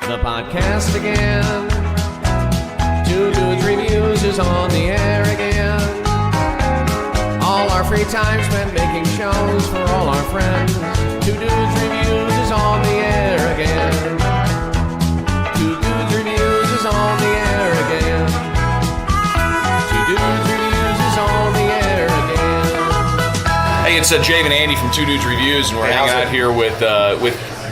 the podcast again. Two Dudes Reviews is on the air again. All our free time spent making shows for all our friends. Two Dudes Reviews is on the air again. Two Dudes Reviews is on the air again. Two Dudes Reviews is on the air again. Hey, it's Jave and Andy from Two Dudes Reviews, and we're hanging out here with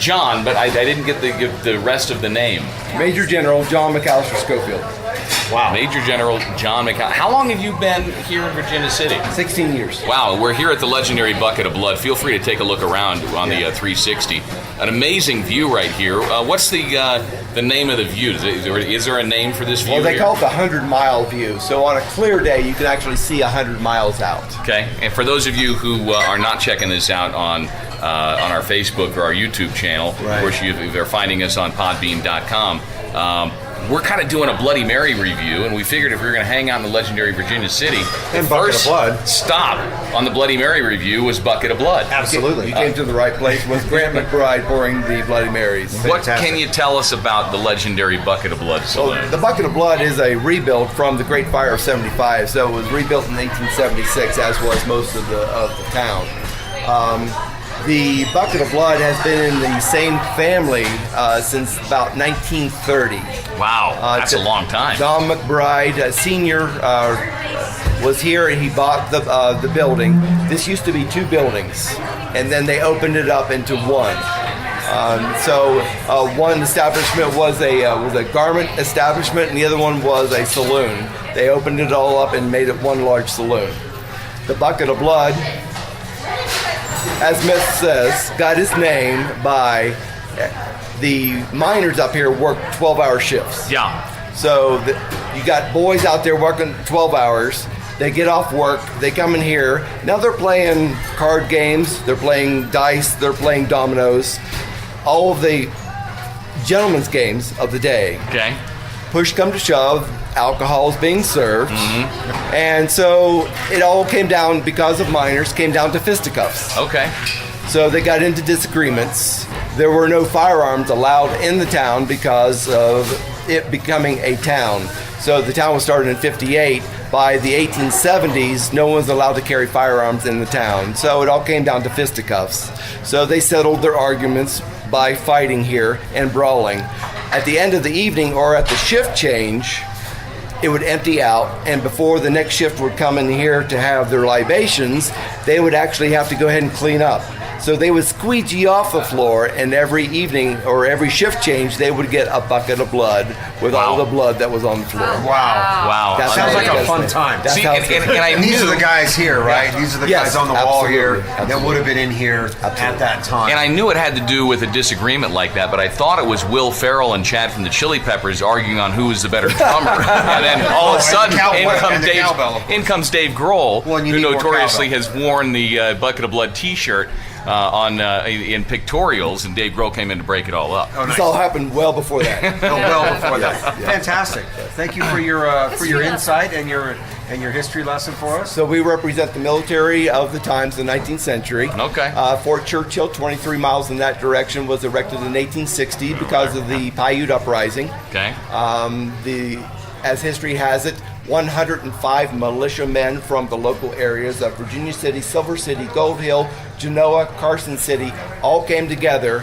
John, but I didn't get the rest of the name. Major General John McAllister Schofield. Wow. Major General John McAllister. How long have you been here in Virginia City? 16 years. Wow, we're here at the legendary Bucket of Blood. Feel free to take a look around on the 360. An amazing view right here. What's the name of the view? Is there a name for this view? Well, they here? call it the 100-mile view. So on a clear day, you can actually see 100 miles out. Okay, and for those of you who are not checking this out on our Facebook or our YouTube channel, right. Of course, they're finding us on podbean.com. We're kind of doing a Bloody Mary review, and we figured if we were going to hang out in the legendary Virginia City, the first stop on the Bloody Mary review was Bucket of Blood. Absolutely. You came to the right place with Grant McBride pouring the Bloody Marys. What can you tell us about the legendary Bucket of Blood Saloon? Well, the Bucket of Blood is a rebuild from the Great Fire of 75, so it was rebuilt in 1876, as was most of the town. The Bucket of Blood has been in the same family since about 1930. Wow, that's a long time. Don McBride, Sr., was here and he bought the building. This used to be two buildings, and then they opened it up into one. One establishment was a garment establishment, and the other one was a saloon. They opened it all up and made it one large saloon. The Bucket of Blood, as myth says, got his name by the miners up here work 12-hour shifts. Yeah. So you got boys out there working 12 hours. They get off work. They come in here. Now they're playing card games. They're playing dice. They're playing dominoes. All of the gentlemen's games of the day. Okay. Push come to shove, alcohol is being served. Mm-hmm. And so it all came down, because of miners, came down to fisticuffs. Okay. So they got into disagreements. There were no firearms allowed in the town because of it becoming a town. So the town was started in 58. By the 1870s, no one was allowed to carry firearms in the town. So it all came down to fisticuffs. So they settled their arguments by fighting here and brawling. At the end of the evening, or at the shift change, it would empty out, and before the next shift would come in here to have their libations, they would actually have to go ahead and clean up. So they would squeegee off the floor, and every evening or every shift change, they would get a bucket of blood with all the blood that was on the floor. Wow. That sounds like a fun time. And these are the guys here, right? Yeah. These are the guys on the wall here absolutely. that would have been in here at that time. And I knew it had to do with a disagreement like that, but I thought it was Will Ferrell and Chad from the Chili Peppers arguing on who was the better drummer. And then all of a sudden, in comes Dave Grohl, who notoriously has worn the Bucket of Blood T-shirt in pictorials, and Dave Grohl came in to break it all up. Oh, nice. This all happened well before that. Well before that. Fantastic. Thank you for your insight and your history lesson for us. So we represent the military of the times, the 19th century. Okay. Fort Churchill, 23 miles in that direction, was erected in 1860 because of the Paiute Uprising. Okay. As history has it, 105 militiamen from the local areas of Virginia City, Silver City, Gold Hill, Genoa, Carson City, all came together.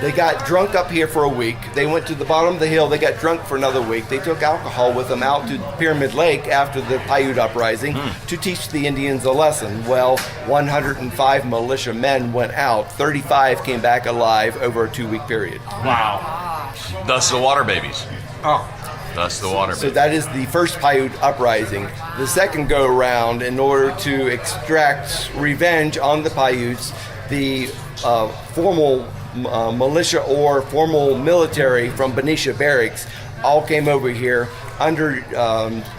They got drunk up here for a week. They went to the bottom of the hill. They got drunk for another week. They took alcohol with them out to Pyramid Lake after the Paiute Uprising to teach the Indians a lesson. Well, 105 militiamen went out. 35 came back alive over a 2-week period. Wow. Thus the Water Babies. Oh. Thus the Water Babies. So that is the first Paiute Uprising. The second go-around, in order to extract revenge on the Paiutes, the formal militia or formal military from Benicia Barracks all came over here under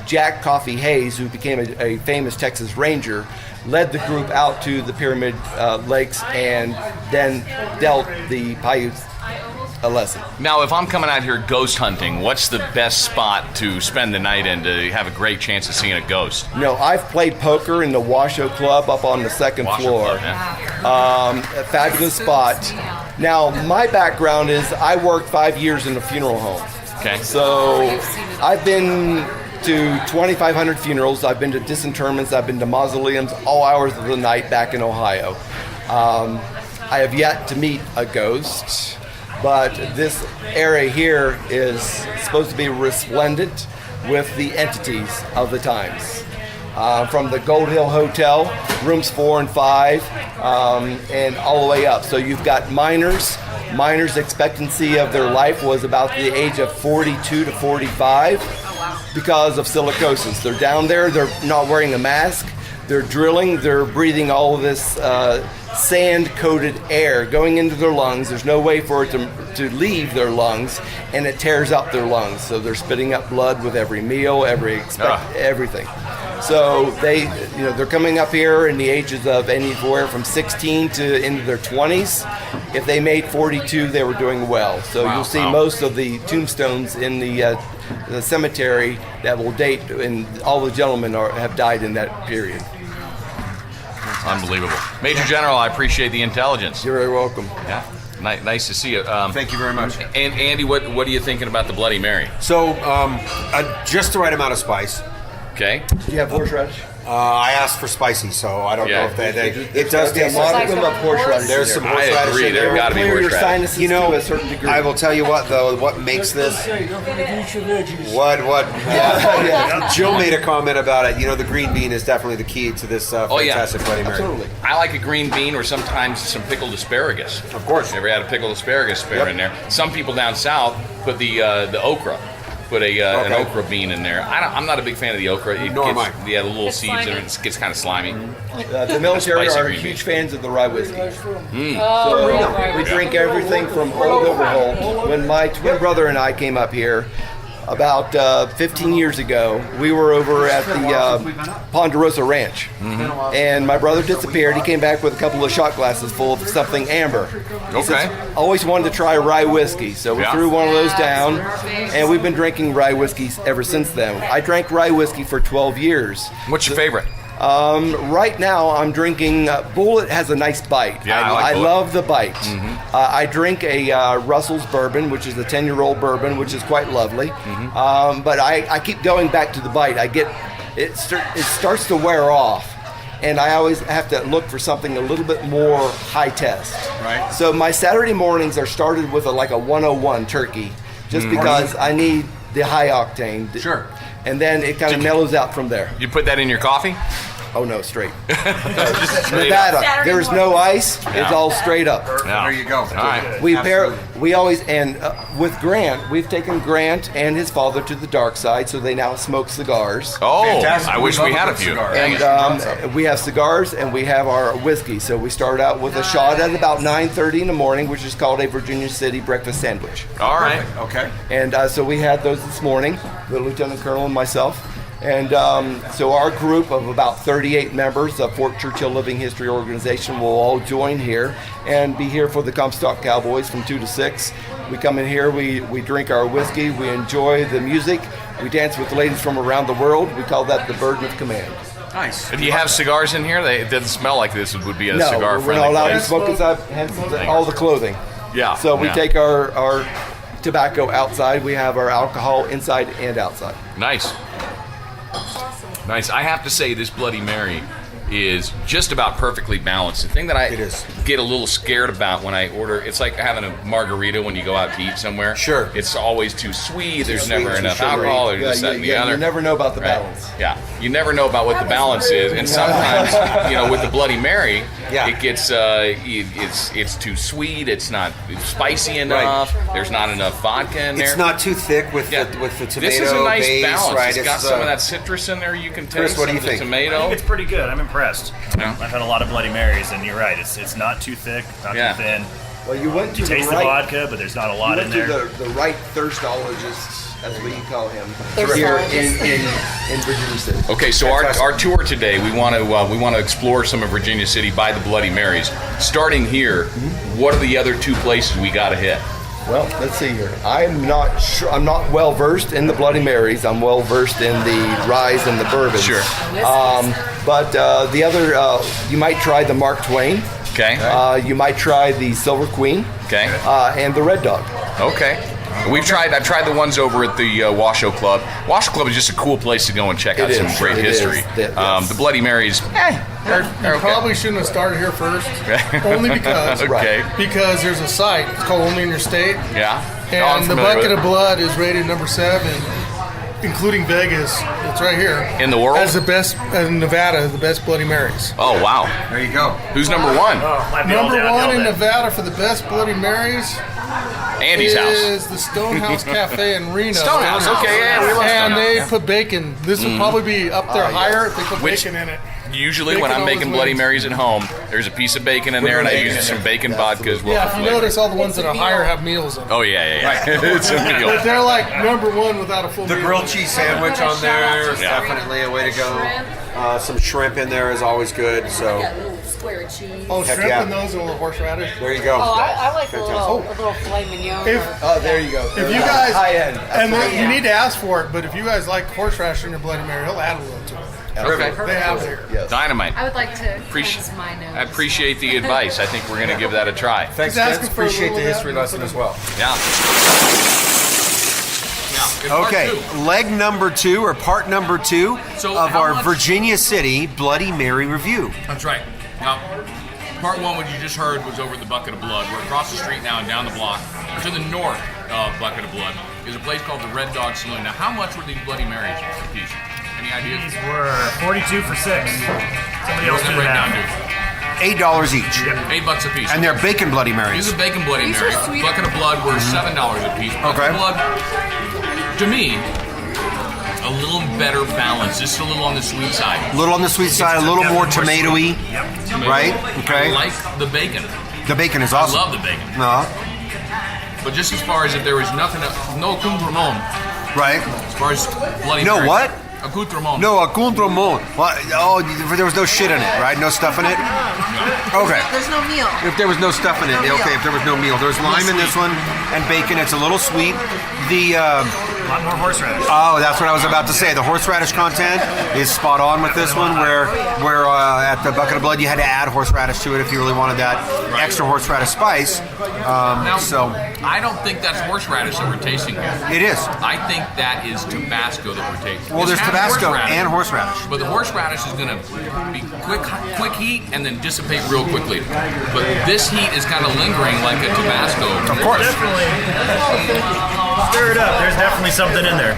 Jack Coffee Hayes, who became a famous Texas Ranger, led the group out to the Pyramid Lakes and then dealt the Paiutes a lesson. Now, if I'm coming out here ghost hunting, what's the best spot to spend the night in to have a great chance of seeing a ghost? I've played poker in the Washoe Club up on the second floor. Club, yeah. A fabulous spot. Now, my background is I worked 5 years in a funeral home. Okay. So I've been to 2,500 funerals. I've been to disinterments. I've been to mausoleums all hours of the night back in Ohio. I have yet to meet a ghost, but this area here is supposed to be resplendent with the entities of the times. From the Gold Hill Hotel, rooms 4 and 5, and all the way up. So you've got miners. Miners' expectancy of their life was about the age of 42 to 45 because of silicosis. They're down there, they're not wearing a mask, they're drilling, they're breathing all of this sand-coated air going into their lungs. There's no way for it to leave their lungs, and it tears up their lungs. So they're spitting up blood with every meal, everything. So they're coming up here in the ages of anywhere from 16 to into their 20s. If they made 42, they were doing well. So you'll see most of the tombstones in the cemetery that will date, and all the gentlemen have died in that period. Unbelievable. Major General, I appreciate the intelligence. You're very welcome. Yeah. Nice to see you. Thank you very much. And Andy, what are you thinking about the Bloody Mary? So, just the right amount of spice. Okay. Do you have horseradish? I asked for spicy, so I don't know if it does taste a lot of horseradish. There's some I horseradish agree. in There there. got to be Clear your horseradish. sinuses to a certain degree. I will tell you what, though, what makes this. What? Yeah. Jill made a comment about it. You know, the green bean is definitely the key to this fantastic Bloody Mary. Absolutely. I like a green bean or sometimes some pickled asparagus. Of course. Never had a pickled asparagus in there. Some people down south put the okra. Put an okra bean in there. I'm not a big fan of the okra. Nor am I. Yeah, the little seeds in it. It gets kind of slimy. The military Spicy are green huge bean. fans of the rye whiskey. So we drink everything from old overhaul. When my twin brother and I came up here about 15 years ago, we were over at the Ponderosa Ranch. And my brother disappeared. He came back with a couple of shot glasses full of something amber. He says, always wanted to try rye whiskey. So we threw one of those down, and we've been drinking rye whiskeys ever since then. I drank rye whiskey for 12 years. What's your favorite? Right now, I'm drinking Bullet has a nice bite. Yeah, I like love the bite. I drink a Russell's bourbon, which is a 10-year-old bourbon, which is quite lovely. But I keep going back to the bite. It starts to wear off, and I always have to look for something a little bit more high test. Right. So my Saturday mornings are started with a 101 turkey, just because I need the high octane. Sure. And then it kind of mellows out from there. You put that in your coffee? Oh no, straight. Just straight Nevada. up. There's no ice. It's all straight up. Yeah. There you go. All right. We always, and with Grant, we've taken Grant and his father to the dark side, so they now smoke cigars. Oh, Fantastic. I wish love we had a good few. cigar. And we have cigars and we have our whiskey. So we start out with a shot at about 9:30 in the morning, which is called a Virginia City breakfast sandwich. All right. Okay. And so we had those this morning, the Lieutenant Colonel and myself. And so our group of about 38 members of Fort Churchill Living History Organization will all join here and be here for the Comstock Cowboys from 2 to 6. We come in here, we drink our whiskey, we enjoy the music, we dance with ladies from around the world. We call that the Burden of Command. Nice. Do you have cigars in here? It doesn't smell like this would be a No, cigar we're friendly not allowed to place. smoke inside, hence all the clothing. Yeah. So we yeah. take our tobacco outside, we have our alcohol inside and outside. Nice. Nice. I have to say, this Bloody Mary is just about perfectly balanced. The thing that I get a little scared about when I order, it's like having a margarita when you go out to eat somewhere. Sure. It's always too sweet. There's Sweet, never too enough sugary. alcohol. There's this, that, and the other. You never know about the Right. balance. Yeah, you never know about what the balance is, and sometimes, with the Bloody Mary, it gets it's too sweet. It's not spicy enough. There's not enough vodka in there. It's not too thick with the tomato This is a nice base, balance. right? It's got some of that citrus in there you can taste. Chris, what do you some of think? the tomato. I think it's pretty good. I'm impressed. Yeah. I've had a lot of Bloody Marys, and you're right. It's not too thick, not too thin. Well, you went to You taste the right, vodka, but there's not a lot in you there. went to the right thirstologist, as we call him, here in Virginia City. Okay, so our tour today, we want to explore some of Virginia City by the Bloody Marys. Starting here, what are the other two places we got to hit? Well, let's see here. I'm not sure. I'm not well versed in the Bloody Marys. I'm well versed in the rye and the bourbon. Sure. But the other, you might try the Mark Twain. Okay. You might try the Silver Queen. Okay. And the Red Dog. Okay. I've tried the ones over at the Washoe Club. Washoe Club is just a cool place to go and check out some great history. The Bloody Marys, You probably shouldn't have started here first. Only because. Okay. Because there's a site. It's called Only in Your State. Yeah. And the Bucket of Blood is rated number 7, including Vegas. It's right here. In the world? As the best, in Nevada, the best Bloody Marys. Oh, wow. There you go. Who's number 1? Number 1 in Nevada for the best Bloody Marys. Andy's house. Is the Stonehouse Cafe in Reno. Stonehouse, okay, yeah, we love And Stonehouse. they put bacon. This would probably be up there higher if they put Which- bacon in it. Usually Bacon when I'm always making Bloody wins. Marys at home, there's a piece of bacon in there, and I use some bacon vodka as well. Yeah, for if you flavor. notice, all the ones that are higher have meals in them. Oh, yeah. It's a meal. But they're like number 1 without a full The meal. grilled cheese sandwich on there is Yeah. definitely a way to go. Some shrimp in there is always good. So Got a little square of cheese. Oh, Heck shrimp yeah. and those and a little horseradish. there you go. Oh, I like a Fantastic. little filet mignon. Oh, there you go. If you guys, high end. and then you need to ask for it, but if you guys like horseradish in your Bloody Mary, he'll add a little to it. Okay. They have it here. Yes. Dynamite. I would like to Appreciate- cleanse my nose. I appreciate the advice. I think we're going to give that a try. Thanks, Just Vince. asking for a Appreciate the little history bit. lesson as well. Yeah. Part Okay, two. leg number 2 or part number 2 So of how our much- Virginia City Bloody Mary review. That's right. Now, part 1, what you just heard, was over at the Bucket of Blood. We're across the street now and down the block. To the north of Bucket of Blood is a place called the Red Dog Saloon. Now, how much were these Bloody Marys a piece? Any ideas? These were 42 for 6. Somebody else What's did that breakdown that. do? $8 each. $8 a piece. And they're bacon Bloody These Marys. are bacon Bloody These Mary. are sweet. Bucket of Blood were $7 a piece. Bucket Okay. of Blood, to me, a little better balance. Just a little on the sweet side. A little on the sweet side, a little more tomatoey, Yep. right? Okay. I like the bacon. The bacon is I awesome. love the bacon. No, But just as far as if there was nothing, no accoutrement, right? as far as Bloody No Mary. what? Accoutrement. No, a contre-mont. Oh, there was no shit in it, right? No stuff in it? Okay. There's no meal. If there was no stuff in it, okay, if there was no meal. There's lime in this one and bacon. It's a little sweet. The, A lot more horseradish. oh, that's what I was about to say. The horseradish content is spot on with this one, where at the Bucket of Blood you had to add horseradish to it if you really wanted that extra horseradish spice. Now, So I don't think that's horseradish that we're tasting here. it is. I think that is Tabasco that we're tasting. Well, This there's has Tabasco and horseradish. But the horseradish is going to be quick heat and then dissipate real quickly. But this heat is kind of lingering like a Tabasco. Of course. Definitely. Stir it up. There's definitely something in there.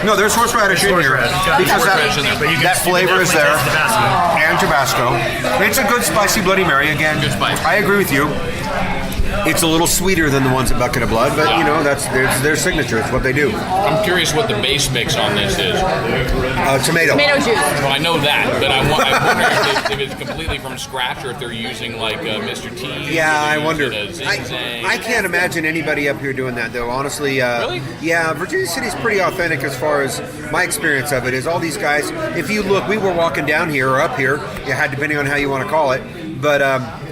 No, there's horseradish in here Horseradish. It's got because horseradish in there. But you can, that flavor is there. definitely taste Tabasco. And Tabasco. It's a good spicy Bloody Mary. Again, Good spice. I agree with you. It's a little sweeter than the ones at Bucket of Blood, but you know that's their signature. It's what they do. I'm curious what the base mix on this is. Tomato. Tomato juice. Well, I know that, but I wonder if it's completely from scratch or if they're using like Mr. T. Yeah, I wonder. I I can't imagine anybody up here doing that, though. Honestly, Really? Yeah, Virginia City's pretty authentic as far as my experience of it is. All these guys, if you look, we were walking down here or up here, you had depending on how you want to call it, but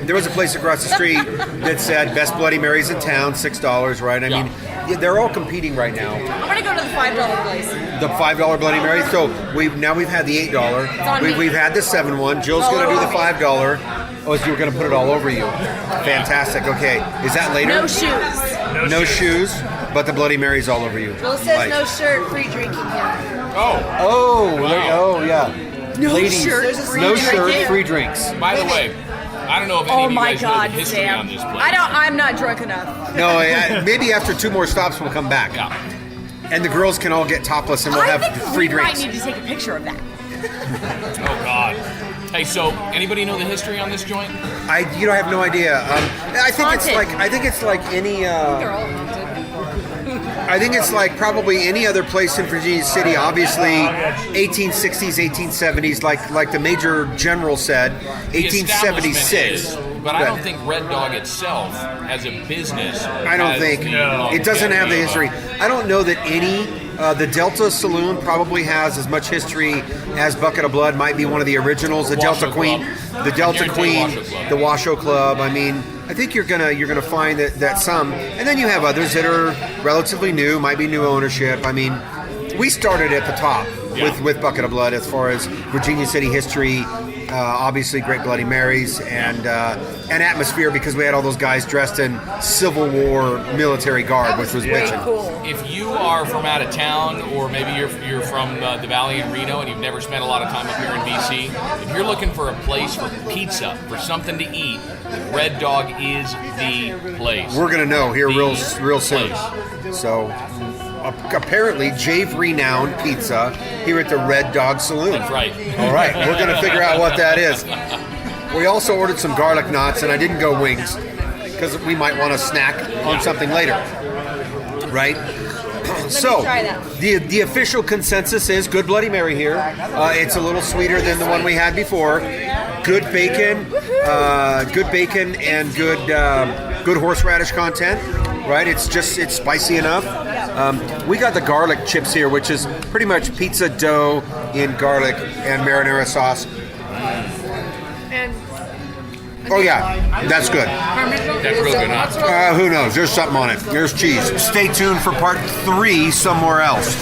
there was a place across the street that said best Bloody Marys in town, $6, right? I mean, yeah, they're all competing right now. I'm gonna go to the $5 place. The $5 Bloody Mary. So we've had the $8. on me. We've had the 7-1. Jill's All going to do the over me. $5. Oh, so you're going to put it all over you. Fantastic. Okay, is that later? No shoes. No shoes, but the Bloody Mary's all over you. Bill says Right. no shirt, free drinking here. Oh, yeah. No Ladies, shirt, free no drinking. shirt, free drinks. By the way, I don't know if any Oh of you my guys know God, the history Sam! on this place. I'm not drunk enough. No, maybe after 2 more stops we'll come back. Yeah. And the girls can all get topless and we'll I have think free we drinks. might need to take a picture of that. Oh God. Hey, so anybody know the history on this joint? I have no idea. I think it's like any. They're all haunted. I think it's like probably any other place in Virginia City. Obviously, 1860s, 1870s, like the Major General said, The establishment 1876. is, but I don't think Red Dog itself, as a business, I don't has think the it doesn't have the longevity history. I don't know that any. The Delta Saloon probably has as much history as Bucket of Blood. Might be one of the originals. The Delta Washoe Queen, Club. the Delta Guaranteed Queen, Washoe Club. the Washoe Club. I mean, I think you're gonna find that some, and then you have others that are relatively new, might be new ownership. I mean, we started at the top with Bucket of Blood as far as Virginia City history, obviously great Bloody Marys, and atmosphere, because we had all those guys dressed in Civil War military garb, which was bitchin'. Cool. If you are from out of town, or maybe you're from the Valley in Reno and you've never spent a lot of time up here in BC, if you're looking for a place for pizza, for something to eat, Red Dog is the place. We're gonna know here real soon. Place. So apparently, Jave-renowned pizza here at the Red Dog Saloon. That's right. All right, we're gonna figure out what that is. We also ordered some garlic knots, and I didn't go wings because we might want to snack on something later, right? So, try that. the official consensus is good Bloody Mary here. It's a little sweeter than the one we had before. Good bacon, and good horseradish content, right? It's spicy enough. We got the garlic chips here, which is pretty much pizza dough in garlic and marinara sauce. Oh yeah, that's good. That's real good, huh? Who knows? There's something on it. There's cheese. Stay tuned for part 3 somewhere else.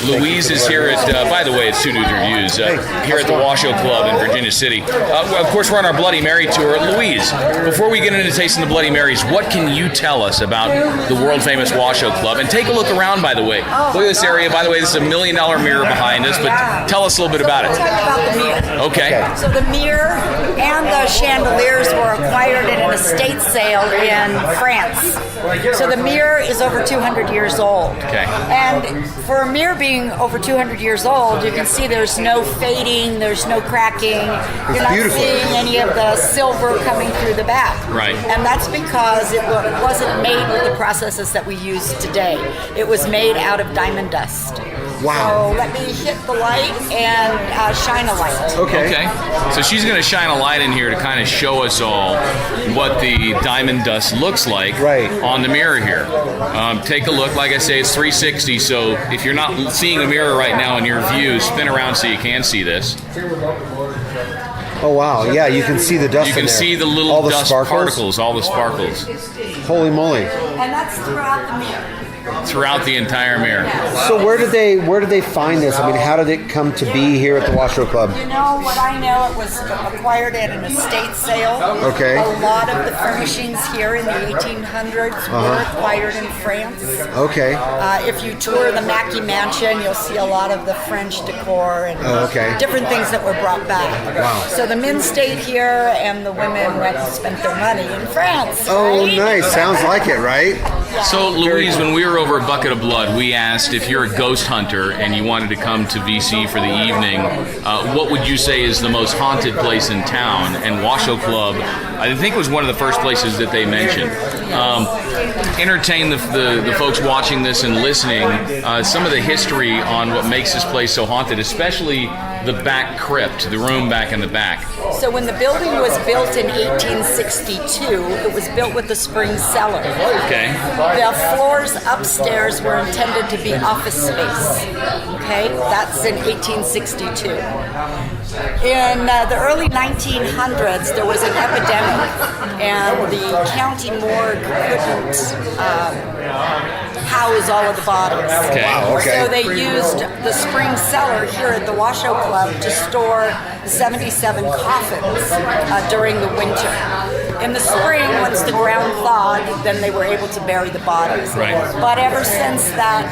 Louise is here at, by the way, it's 2 Dudes Reviews, here at the Washoe Club in Virginia City. Of course, we're on our Bloody Mary tour. Louise, before we get into tasting the Bloody Marys, what can you tell us about the world-famous Washoe Club? And take a look around, by the way. Look at this area. By the way, this is $1 million mirror behind us, but tell us a little bit about it. I'll tell you about the mirror. Okay. So the mirror and the chandeliers were acquired in an estate sale in France. So the mirror is over 200 years old. Okay. And for a mirror being over 200 years old, you can see there's no fading, there's no cracking. You're not beautiful. seeing any of the silver coming through the back. Right. And that's because it wasn't made with the processes that we use today. It was made out of diamond dust. Wow. So let me hit the light and shine a light. Okay. So she's going to shine a light in here to kind of show us all what the diamond dust looks like on the mirror here. Take a look. Like I say, it's 360, so if you're not seeing a mirror right now in your view, spin around so you can see this. Oh wow, yeah, you can see the dust. You can in there. see the little all the dust particles, all the sparkles. Holy moly. And that's throughout the mirror. Throughout the entire mirror. So where did they find this? I mean, how did it come to be here at the Washoe Club? You know what I know? It was acquired at an estate sale. Okay. A lot of the furnishings here in the 1800s were acquired in France. Okay. If you tour the Mackey Mansion, you'll see a lot of the French decor and different things that were brought back. Wow. So the men stayed here and the women went and spent their money in France. Oh, right? nice. Sounds like it, right? So, Louise, when we were over at Bucket of Blood, we asked if you're a ghost hunter and you wanted to come to VC for the evening, what would you say is the most haunted place in town? And Washoe Club, I think, was one of the first places that they mentioned. Entertain the folks watching this and listening some of the history on what makes this place so haunted, especially the back crypt, the room back in the back. So when the building was built in 1862, it was built with a spring cellar. Okay. The floors upstairs were intended to be office space. Okay, that's in 1862. In the early 1900s, there was an epidemic, and the county morgue couldn't house all of the bodies. Okay. Wow, okay. So they used the spring cellar here at the Washoe Club to store 77 coffins during the winter. In the spring, once the ground thawed, then they were able to bury the bodies. Right. But ever since that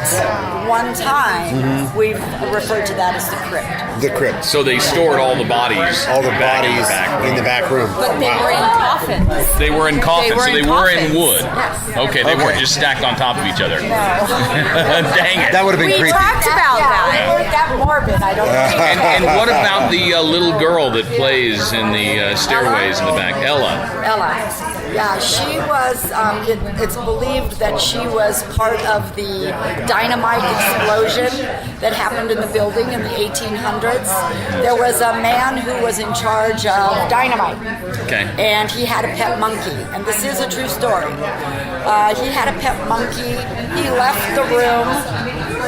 one time, we've referred to that as the crypt. The crypt. So they stored all the bodies. All the back bodies in the back room. But they were in coffins. They were in coffins, so they were in wood. Yes. Okay, they weren't just stacked on top of each other. Dang it. That would have been We creepy. talked about that. We weren't that morbid, I don't think. And what about the little girl that plays in the stairways in the back? Ella. Yeah, she was, it's believed that she was part of the dynamite explosion that happened in the building in the 1800s. There was a man who was in charge of dynamite. Okay. And he had a pet monkey. And this is a true story. He had a pet monkey. He left the room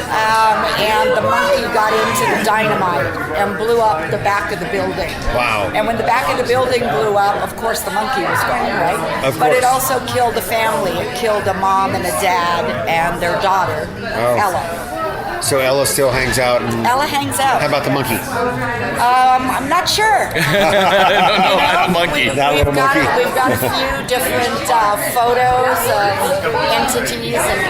and the monkey got into the dynamite and blew up the back of the building. Wow. And when the back of the building blew up, of course the monkey was gone, right? Of But it course. also killed a family. It killed a mom and a dad and their daughter, Ella. So Ella still hangs out. And Ella hangs out. how about the monkey? I'm not sure. I don't know about the monkey. That little monkey. We've got a few different photos of entities and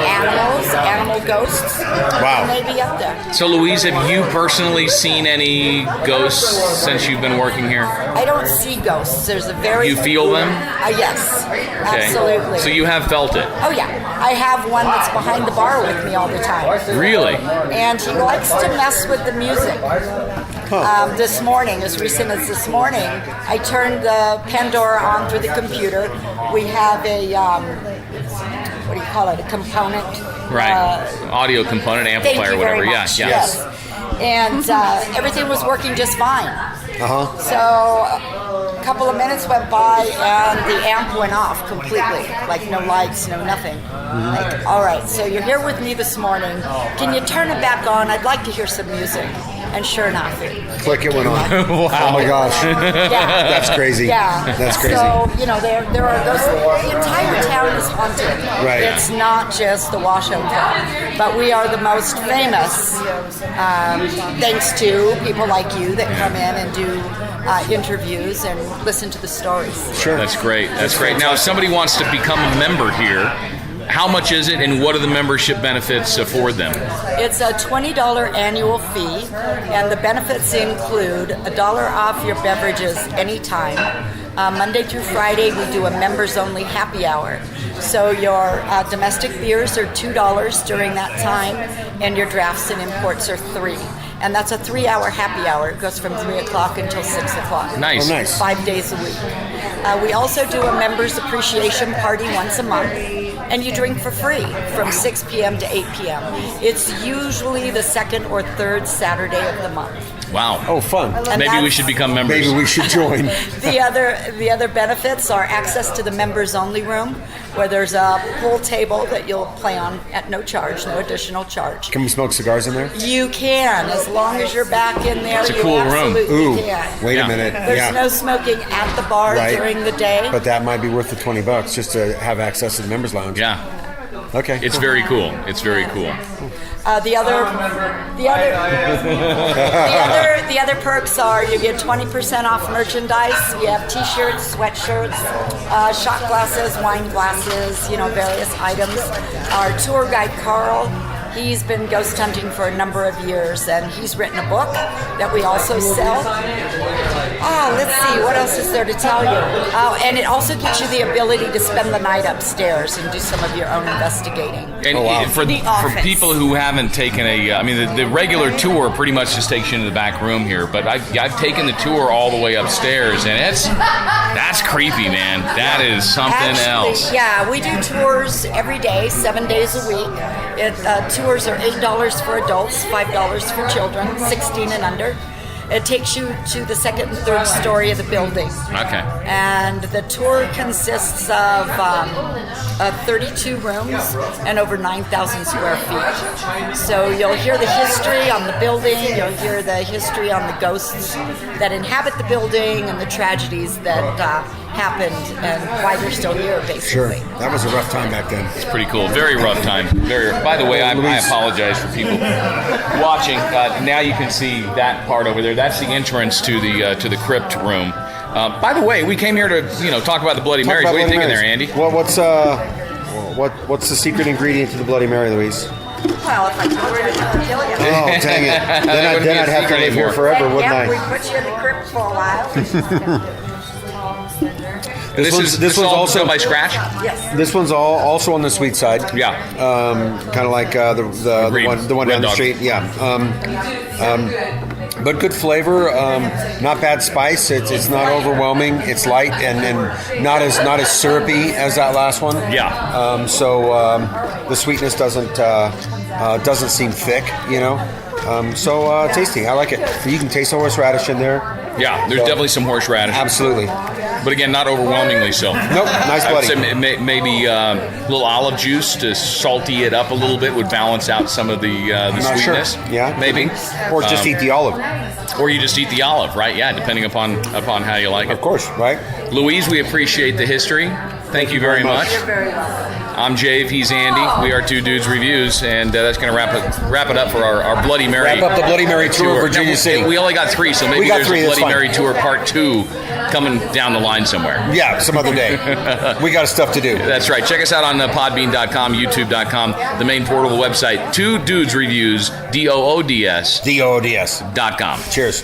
animal ghosts. Wow. Maybe up there. So, Louise, have you personally seen any ghosts since you've been working here? I don't see ghosts. There's a very... You feel them? Yes, Okay. absolutely. So you have felt it? Oh yeah, I have one that's behind the bar with me all the time. Really? And he likes to mess with the music. This morning, as recent as this morning, I turned the Pandora on through the computer. We have a, what do you call it, a component? Right. Audio component, Thank amplifier, you whatever. very much. Yeah. Yes. And everything was working just fine. Uh-huh. So a couple of minutes went by and the amp went off completely. Like no lights, no nothing. Like, all right, so you're here with me this morning. Can you turn it back on? I'd like to hear some music. And sure enough, Click, it went on. Wow. Oh my gosh. yeah. That's crazy. Yeah. That's crazy. So, there are those. The entire town is haunted. Right. It's not just the Washoe Club, but we are the most famous thanks to people like you that come in and do interviews and listen to the stories. Sure. That's great. That's great. Now, if somebody wants to become a member here, how much is it, and what do the membership benefits afford them? It's a $20 annual fee, and the benefits include $1 off your beverages anytime. Monday through Friday, we do a members-only happy hour. So your domestic beers are $2 during that time, and your drafts and imports are $3. And that's a 3-hour happy hour. It goes from 3 o'clock until 6 o'clock. Nice. Oh, nice. 5 days a week. We also do a members appreciation party once a month, and you drink for free from 6 p.m. to 8 p.m. It's usually the second or third Saturday of the month. Wow. Oh, fun. And Maybe we that's- should become members. Maybe we should join. The other benefits are access to the members only room, where there's a pool table that you'll play on at no charge, no additional charge. Can we smoke cigars in there? You can, as long as you're back in there. It's a you cool room. absolutely Ooh, can. wait Yeah. a minute. There's yeah. no smoking at the bar Right. during the day. But that might be worth the $20 just to have access to the members lounge. Yeah. Okay. It's very cool. It's very cool. The other perks are you get 20% off merchandise. We have T-shirts, sweatshirts, shot glasses, wine glasses, various items. Our tour guide Carl, he's been ghost hunting for a number of years, and he's written a book that we also sell. Let's see, what else is there to tell you? And it also gives you the ability to spend the night upstairs and do some of your own investigating. And for The for office. people who haven't taken the regular tour pretty much just takes you into the back room here, but I've taken the tour all the way upstairs, and that's creepy, man. That is something else. Yeah, we do tours every day, 7 days a week. Tours are $8 for adults, $5 for children, 16 and under. It takes you to the second and third story of the building. Okay. And the tour consists of 32 rooms and over 9,000 square feet. So you'll hear the history on the building, you'll hear the history on the ghosts that inhabit the building and the tragedies that happened and why they're still here, Sure. basically. That was a rough time back then. It's pretty cool. Very rough time. By the way, I apologize for people watching. Now you can see that part over there. That's the entrance to the crypt room. By the way, we came here to talk about the Bloody Marys. What are you thinking there, Andy? Well, what's the secret ingredient to the Bloody Mary, Louise? Well, if I told you, I'd kill you. Oh, dang it. Then wouldn't be I'd a have to secret live here anymore. forever, And wouldn't yeah, we I? put you in the crypt for a while. This one's all also done by scratch. Yes. This one's also on the sweet side. Yeah. Kind of like the Green. one Red down the Dog. street. Yeah. But good flavor. Not bad spice. It's not overwhelming. It's light and not as syrupy as that last one. Yeah. So the sweetness doesn't seem thick. Tasty. I like it. You can taste the horseradish in there. Yeah, there's definitely some horseradish. Absolutely. But again, not overwhelmingly so. Nope, nice I would buddy. say maybe a little olive juice to salty it up a little bit would balance out some of the Not sure. sweetness. Yeah. Maybe. Or just eat the olive. Or you just eat the olive, right? Yeah, depending upon how you like it. Of course, right? Louise, we appreciate the history. Thank you very much. You're very welcome. I'm Jave. He's Andy. We are Two Dudes Reviews, and that's going to wrap it up for our Bloody Mary. Wrap up the Bloody Mary tour of Virginia No, City. We only got 3, so maybe We got there's 3, a that's Bloody fine. Mary tour part 2 coming down the line somewhere. Yeah, some other day. We got stuff to do. That's right. Check us out on podbean.com, youtube.com, the main portable website, Two Dudes Reviews, DOODS.com. DOODS. Cheers.